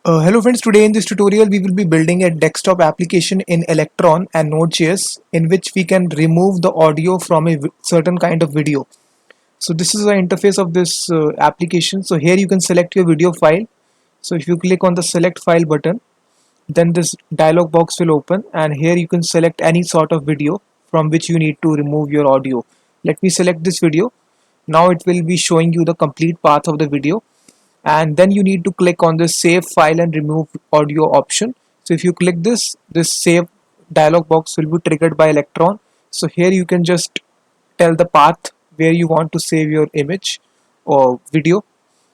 Hello friends, today in this tutorial we will be building a desktop application in Electron and Node.js in which we can remove the audio from a certain kind of video. So this is the interface of this application. So here you can select your video file. So if you click on the select file button, then this dialog box will open and here you can select any sort of video from which you need to remove your audio. Let me select this video. Now it will be showing you the complete path of the video, and then you need to click on this save file and remove audio option. So if you click this save dialog box will be triggered by Electron. So here you can just tell the path where you want to save your image or video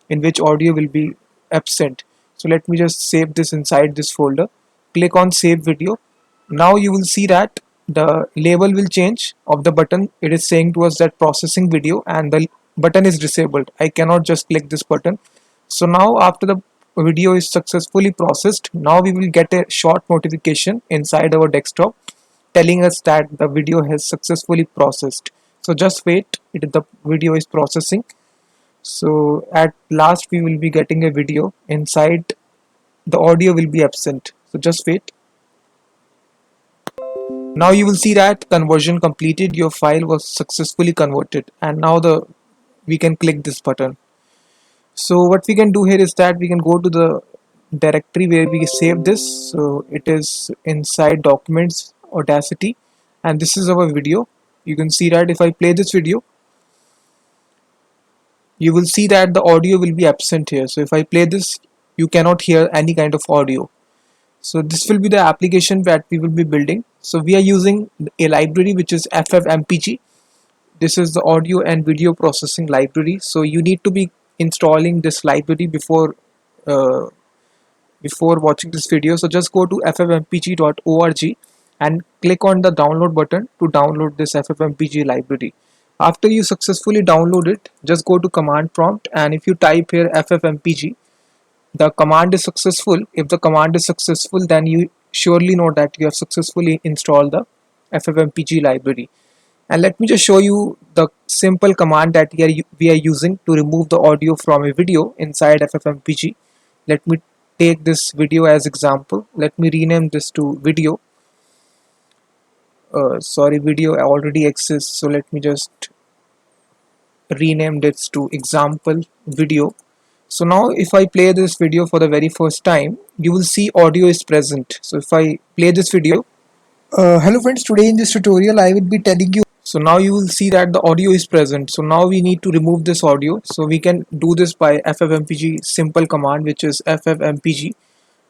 in which audio will be absent. So let me just save this inside this folder. Click on save video. Now you will see that the label will change of the button. It is saying to us that processing video and the button is disabled. I cannot just click this button. So now after the video is successfully processed, now we will get a short notification inside our desktop telling us that the video has successfully processed. So just wait, the video is processing. So at last we will be getting a video. Inside the audio will be absent. So just wait. Now you will see that conversion completed, your file was successfully converted, and now we can click this button. So what we can do here is that we can go to the directory where we save this. So it is inside documents, Audacity, and this is our video. You can see that if I play this video, you will see that the audio will be absent here. So if I play this, you cannot hear any kind of audio. So this will be the application that we will be building. So we are using a library which is FFmpeg. This is the audio and video processing library. So you need to be installing this library uh, before watching this video. So just go to ffmpeg.org and click on the download button to download this FFmpeg library. After you successfully download it, just go to command prompt, and if you type here ffmpeg, the command is successful. If the command is successful, then you surely know that you have successfully installed the ffmpeg library. And let me just show you the simple command that we are using to remove the audio from a video inside ffmpeg. Let me take this video as example. Let me rename this to video. Sorry, video already exists, so let me just rename this to example video. So now if I play this video for the very first time, you will see audio is present. So if I play this video, hello friends, today in this tutorial I will be telling you. So now you will see that the audio is present. So now we need to remove this audio. So we can do this by ffmpeg simple command, which is ffmpeg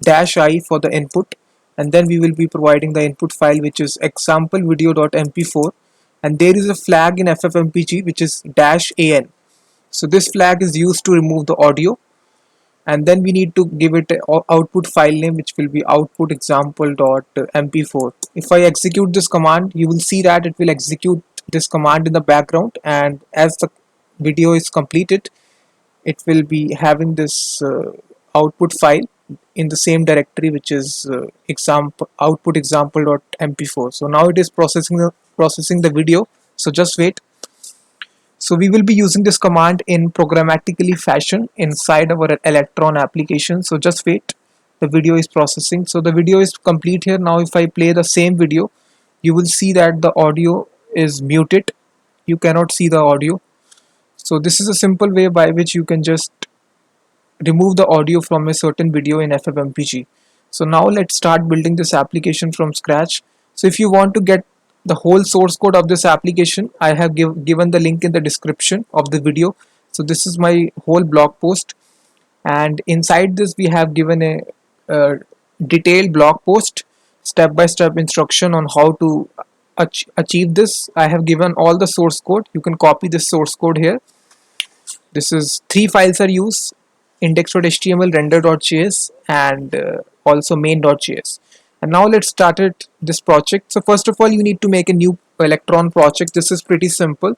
-i for the input, and then we will be providing the input file, which is example video.mp4, and there is a flag in ffmpeg which is -an. So this flag is used to remove the audio, and then we need to give it an output file name, which will be output example.mp4. If I execute this command, you will see that it will execute this command in the background, and as the video is completed, it will be having this output file in the same directory, which is example output example.mp4. So now it is processing the video. So just wait. So we will be using this command in programmatically fashion inside our Electron application. So just wait, the video is processing. So the video is complete here. Now if I play the same video, you will see that the audio is muted. You cannot see the audio. So this is a simple way by which you can just remove the audio from a certain video in ffmpeg. So now let's start building this application from scratch. So if you want to get the whole source code of this application, I have given the link in the description of the video. So this is my whole blog post, and inside this we have given a detailed blog post, step-by-step instruction on how to achieve this. I have given all the source code. You can copy this source code here. This is 3 files are used: index.html, render.js, and also main.js. And now let's start this project. So first of all, you need to make a new Electron project. This is pretty simple.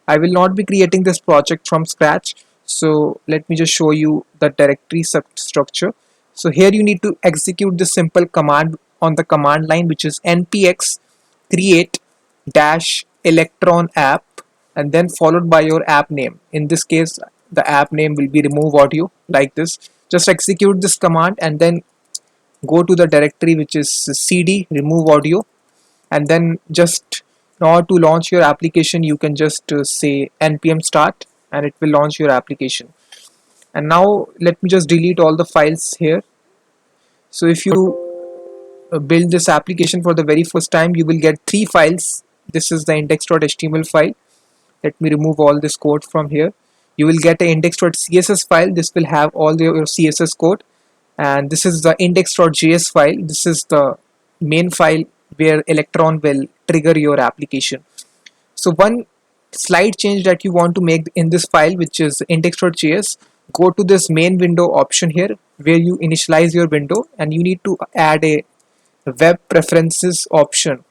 I will not be creating this project from scratch. So let me just show you the directory structure. So here you need to execute this simple command on the command line, which is npx create dash electron app, and then followed by your app name. In this case, the app name will be remove audio, like this. Just execute this command and then go to the directory which is cd remove audio, and then just in order to launch your application you can just say npm start and it will launch your application. And now let me just delete all the files here. So if you build this application for the very first time, you will get three files. This is the index.html file. Let me remove all this code from here. You will get an index.css file. This will have all your css code, and this is the index.js file. This is the main file where Electron will trigger your application. So one slight change that you want to make in this file, which is index.js, go to this main window option here where you initialize your window, and you need to add a web preferences option.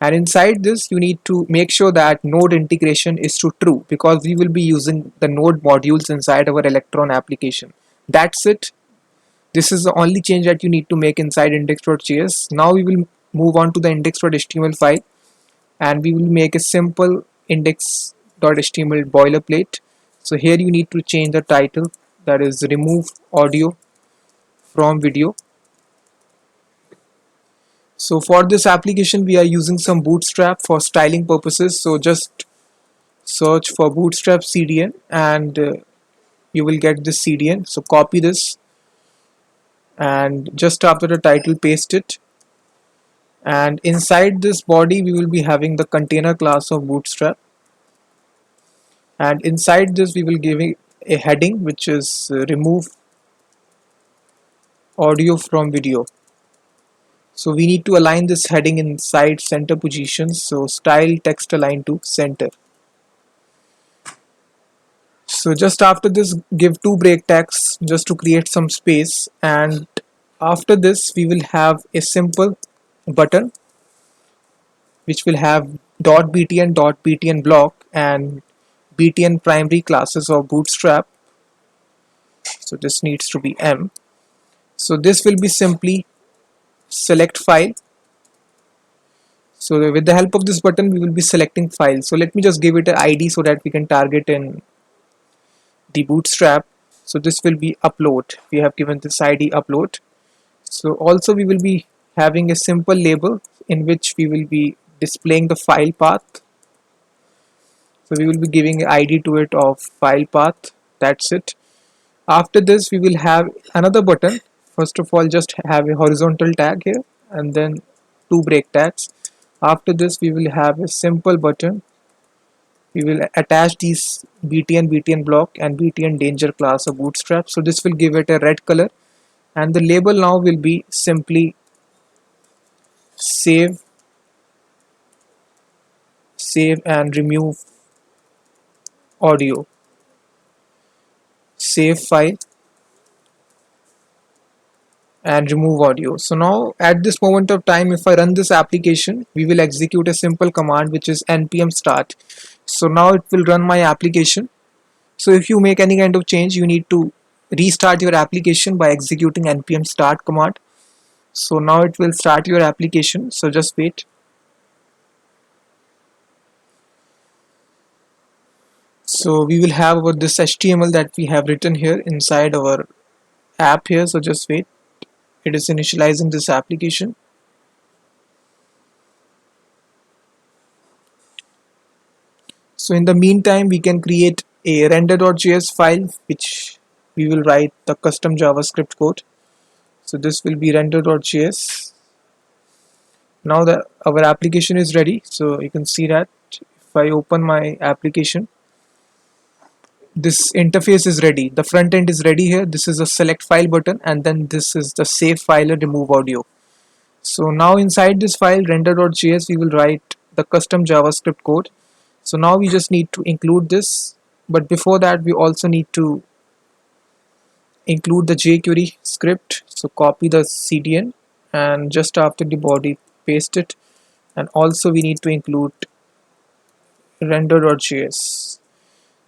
And inside this you need to make sure that node integration is to true, because we will be using the node modules inside our Electron application. That's it. This is the only change that you need to make inside index.js. Now we will move on to the index.html file, and we will make a simple index.html boilerplate. So here you need to change the title, that is remove audio from video. So for this application we are using some Bootstrap for styling purposes. So just search for Bootstrap CDN and you will get this CDN. So copy this and just after the title paste it, and inside this body we will be having the container class of Bootstrap, and inside this we will give it a heading which is remove audio from video. So we need to align this heading inside center position. So style text align to center. So just after this give two break tags just to create some space, and after this we will have a simple button which will have .btn block and btn primary classes of Bootstrap. So this needs to be m. So this will be simply select file. So with the help of this button we will be selecting file. So let me just give it an ID so that we can target in the Bootstrap. So this will be upload. We have given this ID upload. So also we will be having a simple label in which we will be displaying the file path. So we will be giving an ID to it of file path. That's it. After this we will have another button. First of all just have a horizontal tag here and then two break tags. After this we will have a simple button. We will attach these btn block and btn danger class of Bootstrap. So this will give it a red color, and the label now will be simply save and remove audio, save file and remove audio. So now at this moment of time if I run this application we will execute a simple command which is npm start. So now it will run my application. So if you make any kind of change you need to restart your application by executing npm start command. So now it will start your application, so just wait. So we will have about this HTML that we have written here inside our app here, so just wait. It is initializing this application. So in the meantime we can create a render.js file which we will write the custom JavaScript code. So this will be render.js. Now that our application is ready, so you can see that if I open my application, this interface is ready. The front end is ready here. This is a select file button, and then this is the save file and remove audio. So now inside this file render.js we will write the custom JavaScript code. So now we just need to include this, but before that we also need to include the jQuery script. So copy the CDN and just after the body paste it, and also we need to include render.js.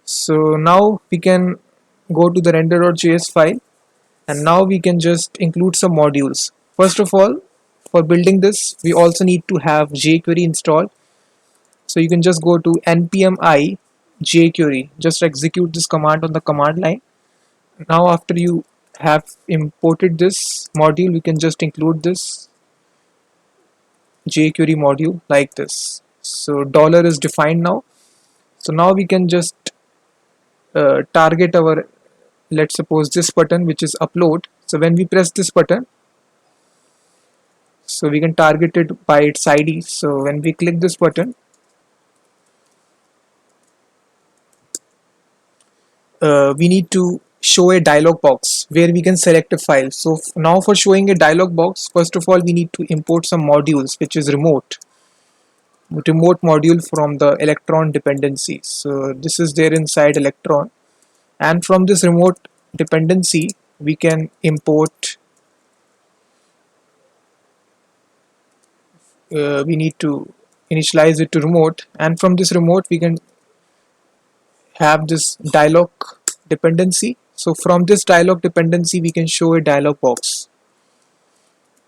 So now we can go to the render.js file, and now we can just include some modules. First of all, for building this we also need to have jQuery installed. So you can just go to npm I jQuery, just execute this command on the command line. Now after you have imported this module, we can just include this jQuery module like this. So dollar is defined now. So now we can just target our, let's suppose this button, which is upload. So when we press this button, so we can target it by its ID. So when we click this button, we need to show a dialog box where we can select a file. So now for showing a dialog box, first of all we need to import some modules, which is remote module from the Electron dependency. So this is there inside Electron, and from this remote dependency we can import, we need to initialize it to remote, and from this remote we can have this dialog dependency. So from this dialog dependency we can show a dialog box.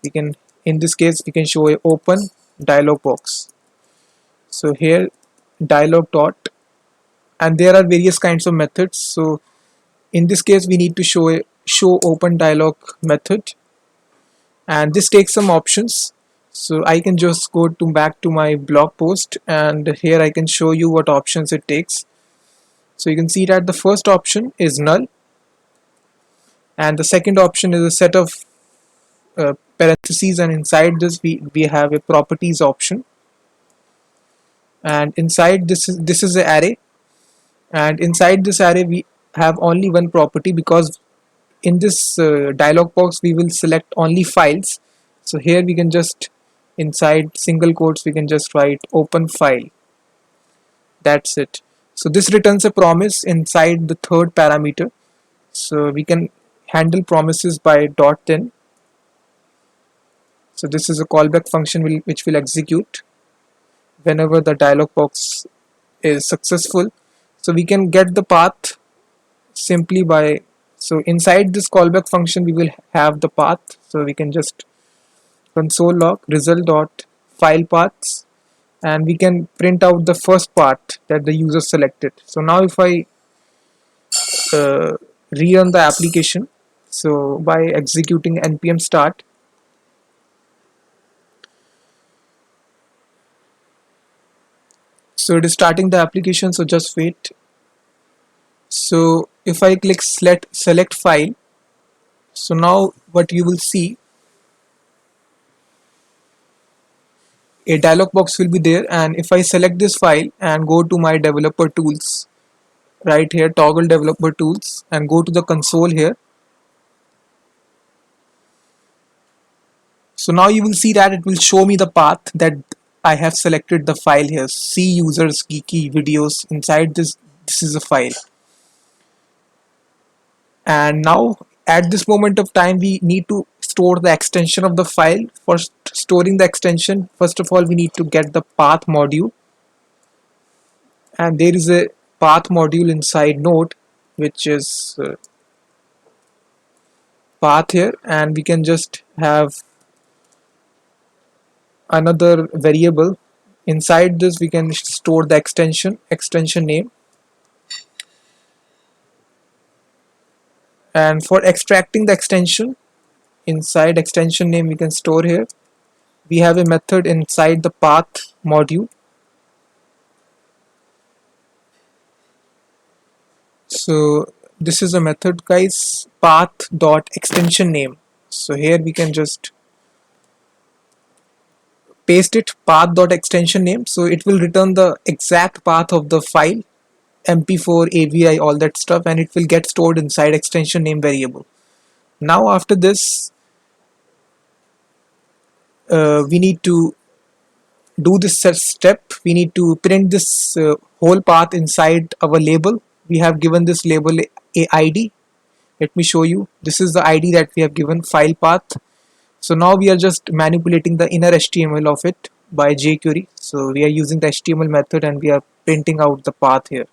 We can, in this case we can show a open dialog box. So here dialog dot, and there are various kinds of methods. So in this case we need to show a show open dialog method, and this takes some options. So I can just go to back to my blog post, and here I can show you what options it takes. So you can see that the first option is null, and the second option is a set of parentheses, and inside this we have a properties option, and inside this is the array, and inside this array we have only one property, because in this dialog box we will select only files. So here we can just, inside single quotes, we can just write open file. That's it. So this returns a promise inside the third parameter. So we can handle promises by .then. So this is a callback function which will execute whenever the dialog box is successful. So we can get the path simply by, so inside this callback function we will have the path. So we can just console log result dot file paths, and we can print out the first part that the user selected. So now if I rerun the application, so by executing npm start, so it is starting the application, so just wait. So if I click select file, so now what you will see, a dialog box will be there, and if I select this file and go to my developer tools, right here toggle developer tools, and go to the console here, so now you will see that it will show me the path that I have selected the file here. See users geeky videos, inside this is a file. And now at this moment of time we need to store the extension of the file. For storing the extension, first of all we need to get the path module, and there is a path module inside node, which is path here, and we can just have another variable. Inside this we can store the extension name, and for extracting the extension, inside extension name we can store here, we have a method inside the path module. So this is a method, guys, path dot extension name. So here we can just paste it, path dot extension name, so it will return the exact path of the file, mp4 avi, all that stuff, and it will get stored inside extension name variable. Now after this we need to do this step. We need to print this whole path inside our label. We have given this label a ID. Let me show you. This is the ID that we have given, file path. So now we are just manipulating the inner HTML of it by jQuery. So we are using the HTML method and we are printing out the path here.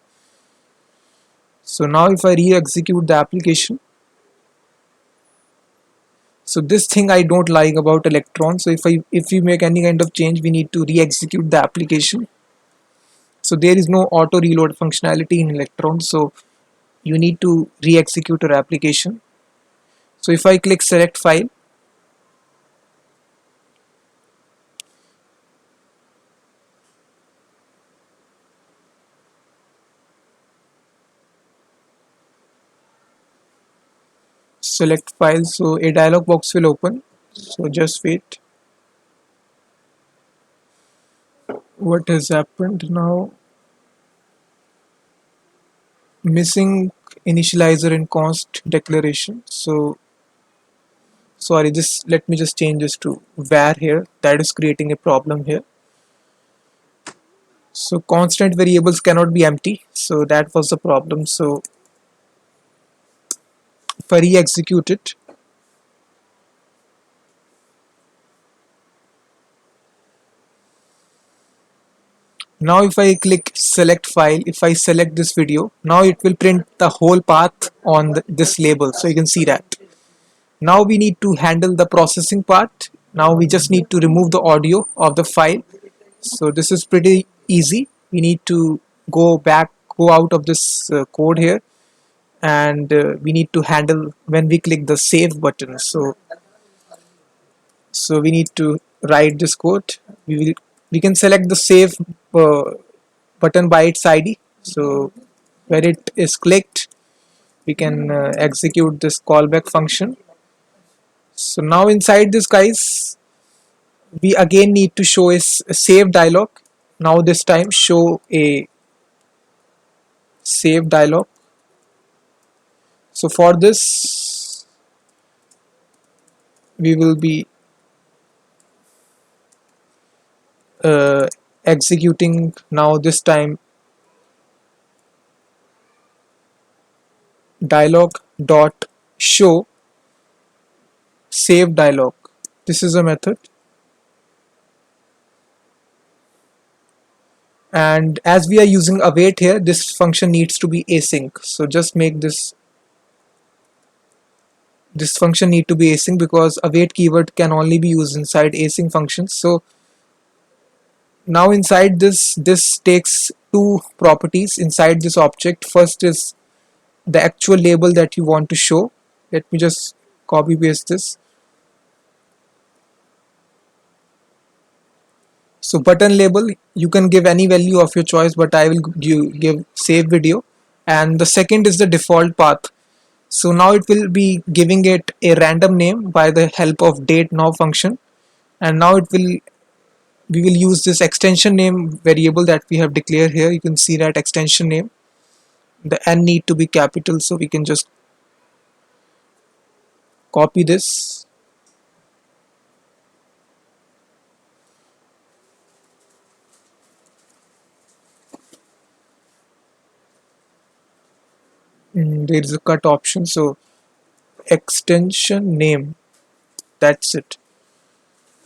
So now if I re-execute the application, so this thing I don't like about Electron. So if we make any kind of change, we need to re-execute the application. So there is no auto reload functionality in Electron, so you need to re-execute your application. So if I click select file, select file, so a dialog box will open. So just wait. What has happened now? Missing initializer and const declaration. So sorry, this, let me just change this to var here. That is creating a problem here. So constant variables cannot be empty, so that was the problem. So if I re-execute it, now if I click select file, if I select this video, now it will print the whole path on this label, so you can see that. Now we need to handle the processing part. Now we just need to remove the audio of the file. So this is pretty easy. We need to go out of this code here, and we need to handle when we click the save button. So we need to write this code. We can select the save uh, button by its ID. So where it is clicked, we can execute this callback function. So now inside this, guys, we again need to show a save dialog. Now this time show a save dialog. So for this, we will be uh, executing now this time dialog dot show save dialog. This is a method, and as we are using await here, this function needs to be async. So just make this function need to be async, because await keyword can only be used inside async functions. So now inside this takes two properties inside this object. First is the actual label that you want to show. Let me just copy paste this. So button label, you can give any value of your choice, but I will give save video. And the second is the default path. So now it will be giving it a random name by the help of date now function, and now we will use this extension name variable that we have declared here. You can see that extension name, the n need to be capital, so we can just copy this. There is a cut option, so extension name, that's it.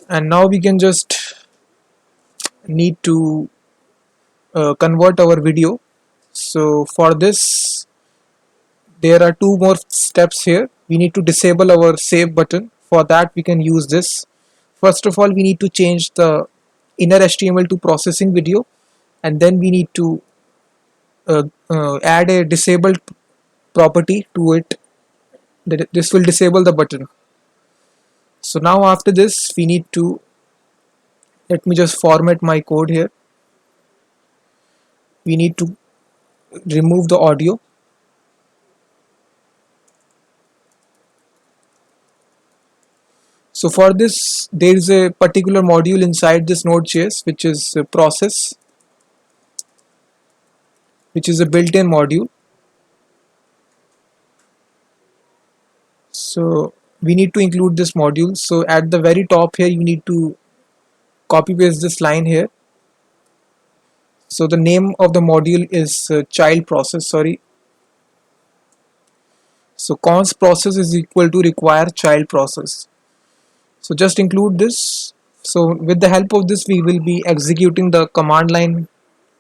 And now we can just need to convert our video. So for this, there are two more steps here. We need to disable our save button. For that, we can use this. First of all, we need to change the inner HTML to processing video, and then we need to add a disabled property to it. This will disable the button. So now after this, we need to, let me just format my code here. We need to remove the audio. So for this, there is a particular module inside this Node.js, which is a process, which is a built-in module. So we need to include this module. So at the very top here, you need to copy paste this line here. So the name of the module is child process, sorry. So const process is equal to require child process. So just include this. So with the help of this, we will be executing the command line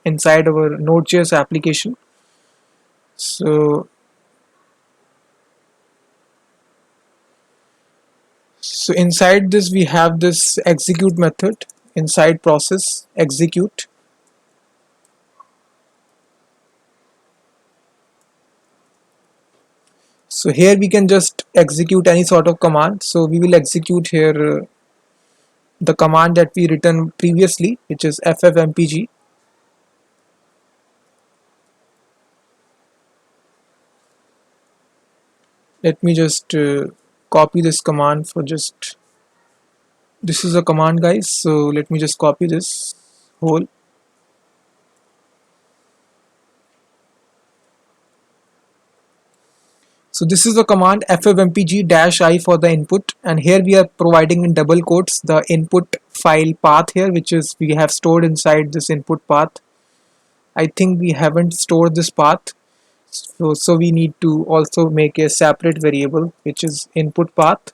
inside our Node.js application. So inside this, we have this execute method inside process execute. So here we can just execute any sort of command. So we will execute here the command that we written previously, which is ffmpg. Let me just copy this command for just, this is a command guys, so let me just copy this whole. So this is the command ffmpg-i for the input, and here we are providing in double quotes the input file path here, which is we have stored inside this input path. I think we haven't stored this path, so we need to also make a separate variable which is input path,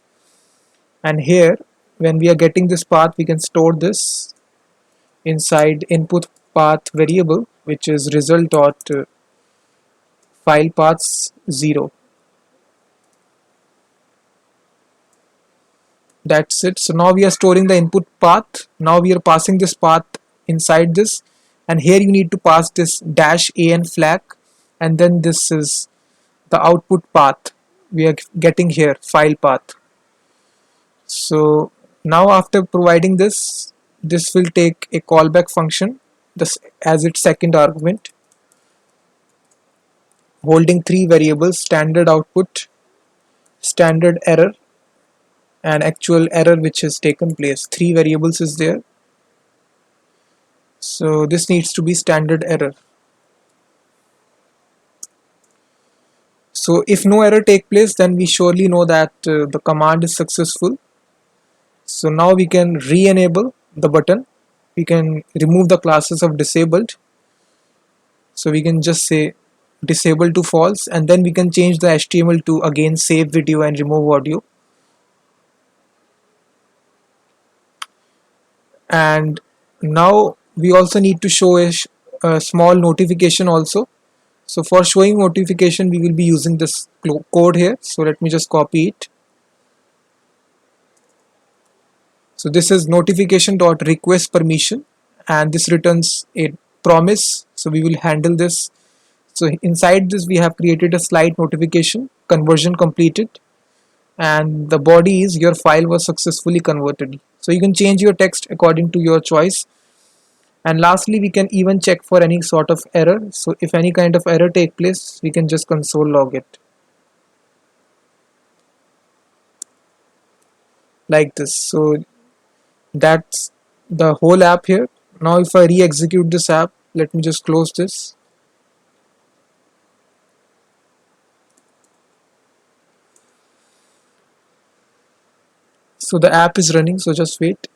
and here when we are getting this path we can store this inside input path variable, which is result dot file paths 0. That's it. So now we are storing the input path. Now we are passing this path inside this, and here you need to pass this -an flag, and then this is the output path we are getting here, file path. So now after providing this, this will take a callback function this as its second argument, holding three variables: standard output, standard error, and actual error which has taken place. Three variables is there. So this needs to be standard error. So if no error take place, then we surely know that the command is successful. So now we can re-enable the button. We can remove the classes of disabled. So we can just say disable to false, and then we can change the HTML to again save video and remove audio. And now we also need to show a small notification also. So for showing notification we will be using this code here. So let me just copy it. So this is notification dot request permission, and this returns a promise. So we will handle this. So inside this we have created a slide notification, conversion completed, and the body is your file was successfully converted. So you can change your text according to your choice. And lastly, we can even check for any sort of error. So if any kind of error take place, we can just console log it like this. So that's the whole app here. Now if I re-execute this app, let me just close this. So the app is running, so just wait.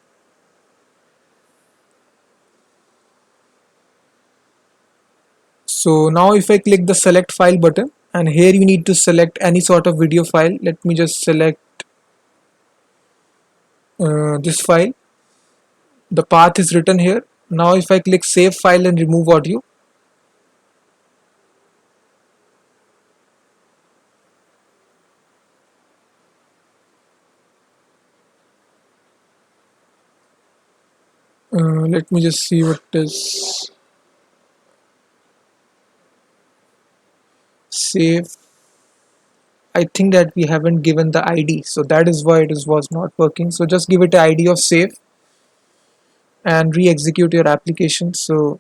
So now if I click the select file button, and here you need to select any sort of video file. Let me just select this file. The path is written here. Now if I click save file and remove audio, let me just see what is save. I think that we haven't given the ID, so that is why it was not working. So just give it an ID of save and re-execute your application. So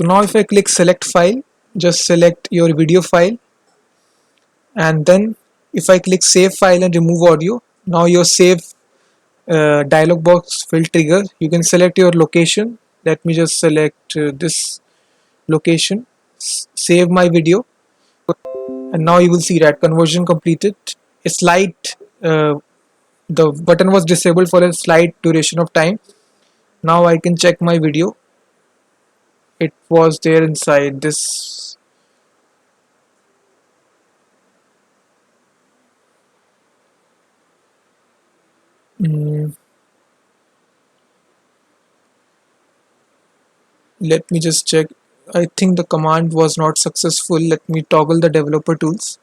now if I click select file, just select your video file, and then if I click save file and remove audio, now your save dialog box will trigger. You can select your location. Let me just select this location, save my video, and now you will see that conversion completed. A slight the button was disabled for a slight duration of time. Now I can check my video. It was there inside this. Let me just check. I think the command was not successful. Let me toggle the developer tools.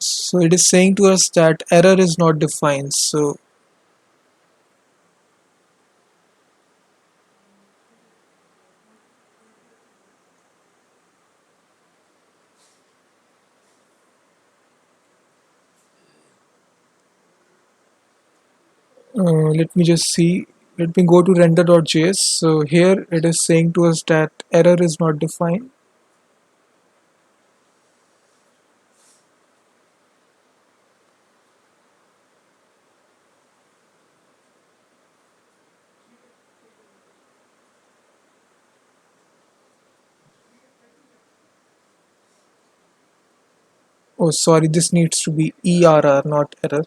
So it is saying to us that error is not defined. So let me just see. Let me go to render.js. So here it is saying to us that error is not defined. Oh, sorry, this needs to be ERR, not error.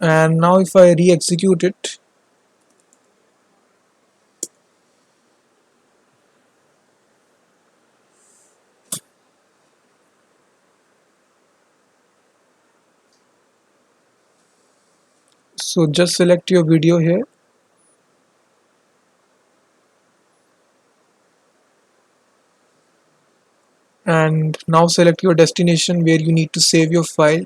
And now if I re-execute it, so just select your video here and now select your destination where you need to save your file.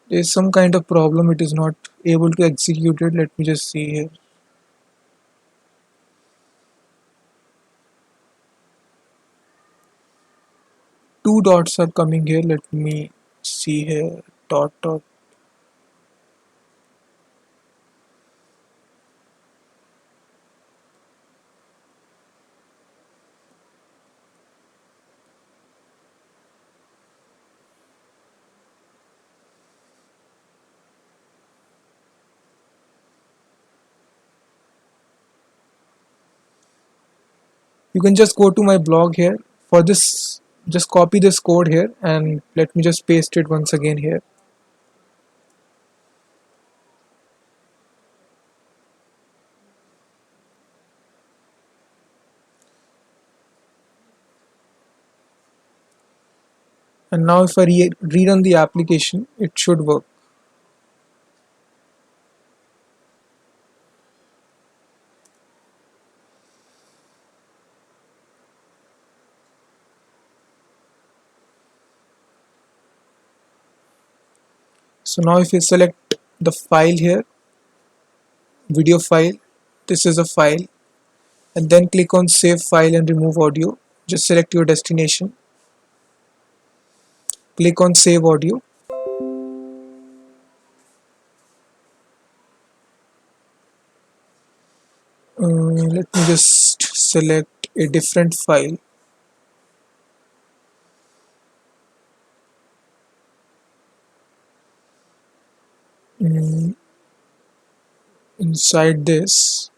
There's some kind of problem, it is not able to execute it. Let me just see here. Two dots are coming here. Let me see here. Dot dot. You can just go to my blog here. For this, just copy this code here and let me just paste it once again here. And now if I rerun the application, it should work. So now if you select the file here, video file, this is a file, and then click on save file and remove audio. Just select your destination, click on save audio. Let me just select a different file. Mm, Inside this,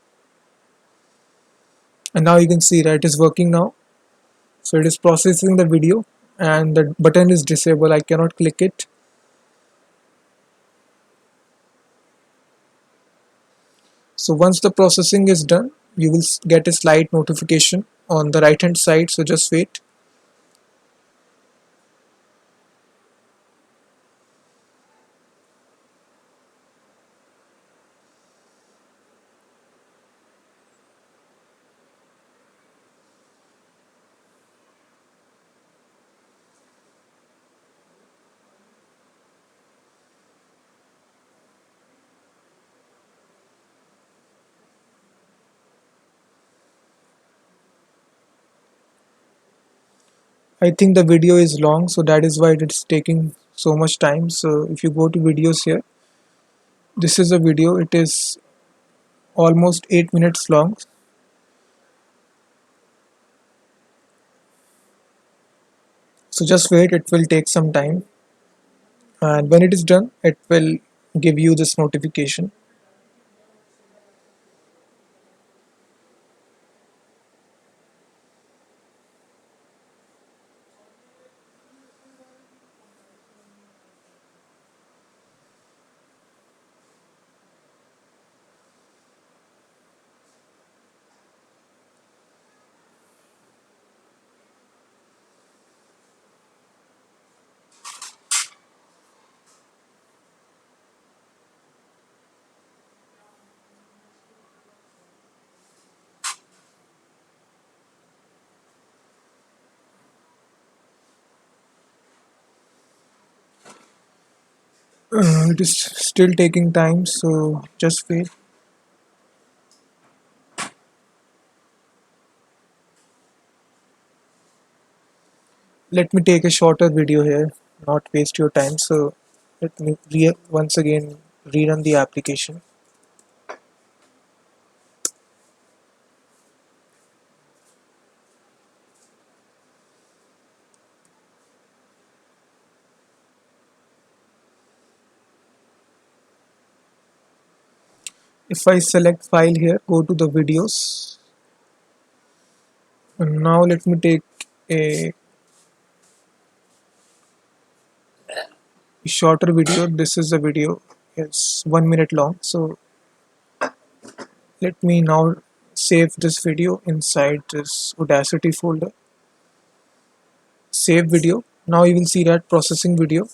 and now you can see that it is working now. So it is processing the video and the button is disabled. I cannot click it. So once the processing is done, you will get a slight notification on the right hand side. So just wait. I think the video is long, so that is why it is taking so much time. So if you go to videos here, this is a video. It is almost 8 minutes long. So just wait, it will take some time. And when it is done, it will give you this notification. It is still taking time, so just wait. Let me take a shorter video here, not waste your time. So let me once again rerun the application. If I select file here, go to the videos, and now let me take a shorter video. This is a video, it's 1 minute long. So let me now save this video inside this Audacity folder. Save video. Now you will see that processing video.